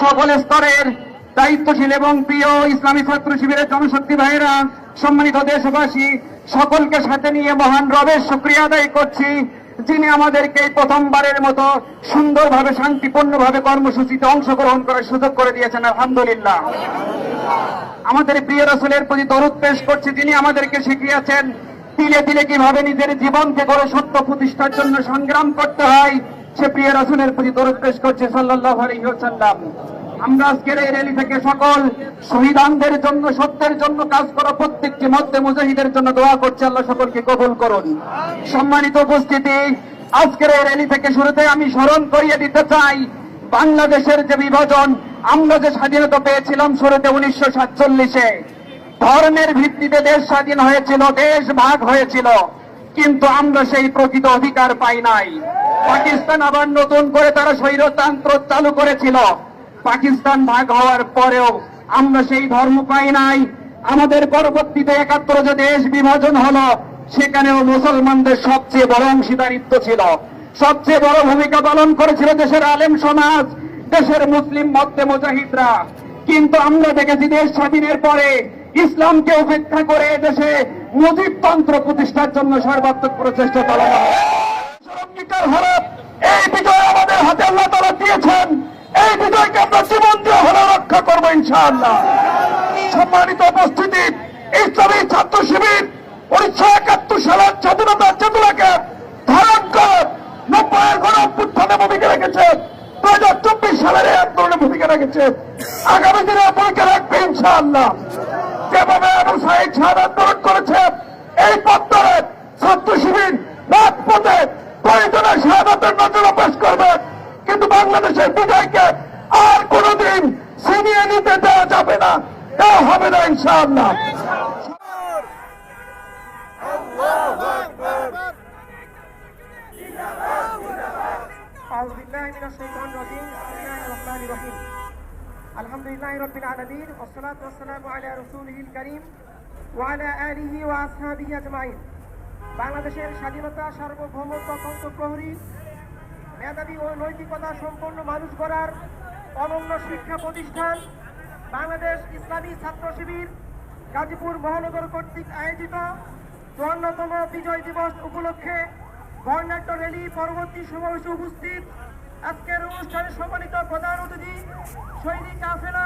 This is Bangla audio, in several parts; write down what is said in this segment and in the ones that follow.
সকল স্তরের দায়িত্বশীল এবং প্রিয় ইসলামী ছাত্র শিবিরের জনশক্তি ভাইয়েরা, সম্মানিত দেশবাসী, সকলকে সাথে নিয়ে মহান রবের শুকরিয়া আদায় করছি, যিনি আমাদেরকে প্রথমবারের মতো সুন্দরভাবে শান্তিপূর্ণভাবে কর্মসূচিতে অংশগ্রহণ করার সুযোগ করে দিয়েছেন। আলহামদুলিল্লাহ। আমাদের প্রিয় রাসূলের প্রতি দরুদ পেশ করছি, যিনি আমাদেরকে শিখিয়েছেন তিলে তিলে কিভাবে নিজের জীবনকে গড়ে সত্য প্রতিষ্ঠার জন্য সংগ্রাম করতে হয়। সে প্রিয় রাসূলের প্রতি দরুদ পেশ করছে সাল্লাল্লাহু আলাইহি ওয়াসাল্লাম। আমরা আজকের এই র্যালি থেকে সকল শহীদানদের জন্য, সত্যের জন্য কাজ করা প্রত্যেকটি মধ্যে মুজাহিদের জন্য দোয়া করছি, আল্লাহ সকলকে কবুল করুন। সম্মানিত উপস্থিতি, আজকের এই র্যালি থেকে শুরুতে আমি স্মরণ করিয়ে দিতে চাই বাংলাদেশের যে বিভাজন, আমরা যে স্বাধীনতা পেয়েছিলাম শুরুতে 1947-এ, ধর্মের ভিত্তিতে দেশ স্বাধীন হয়েছিল, দেশ ভাগ হয়েছিল, কিন্তু আমরা সেই প্রকৃত অধিকার পাই নাই। পাকিস্তান আবার নতুন করে তারা স্বৈরতন্ত্র চালু করেছিল। পাকিস্তান ভাগ হওয়ার পরেও আমরা সেই ধর্ম পাই নাই। আমাদের পরবর্তীতে 71 যে দেশ বিভাজন হলো, সেখানেও মুসলমানদের সবচেয়ে বড় অংশীদারিত্ব ছিল, সবচেয়ে বড় ভূমিকা পালন করেছিল দেশের আলেম সমাজ, দেশের মুসলিম মধ্যে মুজাহিদরা। কিন্তু আমরা দেখেছি দেশ স্বাধীনের পরে ইসলামকে উপেক্ষা করে দেশে মুজিবতন্ত্র প্রতিষ্ঠার জন্য সর্বাত্মক প্রচেষ্টা চালানো হয়। এই বিজয় আমাদের হাতে আল্লাহ তাআলা দিয়েছেন, এই বিজয়কে আমরা জীবন দিয়ে হলেও রক্ষা করবো ইনশাআল্লাহ। সম্মানিত উপস্থিতি, ইসলামী ছাত্র শিবির 1971 সালের স্বাধীনতার চেতনাকে ধারণ করে 90-এর গণঅভ্যুত্থানে ভূমিকা রেখেছে, 2024 সালের এই আন্দোলনে ভূমিকা রেখেছে, আগামী দিনে ভূমিকা রাখবে ইনশাআল্লাহ। যেভাবে আবু সাঈদ শাহাদ আন্দোলন করেছে, এই পথ ধরে ছাত্র শিবির রাজপথে প্রয়োজনে শাহাদাতের নজরে পেশ করবে, কিন্তু বাংলাদেশের বিজয়কে আর কোনদিন ছিনিয়ে নিতে দেওয়া যাবে না, দেওয়া হবে না ইনশাআল্লাহ। আলহামদুলিল্লাহি রাব্বিল আলামিন, ওয়াসসালাতু ওয়াসসালামু আলা রাসূলিল কারীম ওয়া আলা আলিহি ওয়া আসহাবিহি আজমাইন। বাংলাদেশের স্বাধীনতা, সার্বভৌমত্ব, তন্ত্র প্রহরী, মেধাবী ও নৈতিকতা সম্পন্ন মানুষ গড়ার অনন্য শিক্ষা প্রতিষ্ঠান বাংলাদেশ ইসলামী ছাত্র শিবির গাজীপুর মহানগর কর্তৃক আয়োজিত 54তম বিজয় দিবস উপলক্ষে বর্ণাঢ্য র্যালি পরবর্তী সমাবেশে উপস্থিত আজকের অনুষ্ঠানে সম্মানিত প্রধান অতিথি সৈনিক কাফেলা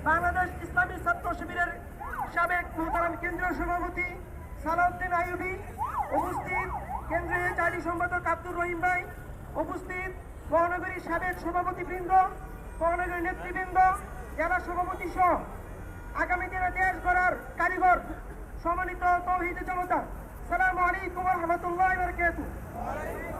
বাংলাদেশ ইসলামী ছাত্র শিবিরের সাবেক মোহতারাম কেন্দ্রীয় সভাপতি সালাউদ্দিন আইয়ুবী, উপস্থিত কেন্দ্রীয় চারি সম্পাদক আব্দুর রহিম ভাই, উপস্থিত মহানগরীর সাবেক সভাপতিবৃন্দ, মহানগরীর নেতৃবৃন্দ, জেলা সভাপতি সহ আগামী দিনে দেশ গড়ার কারিগর, সম্মানিত তৌহিদি জনতা, আসসালামু আলাইকুম ওয়া রাহমাতুল্লাহি ওয়া বারাকাতুহু।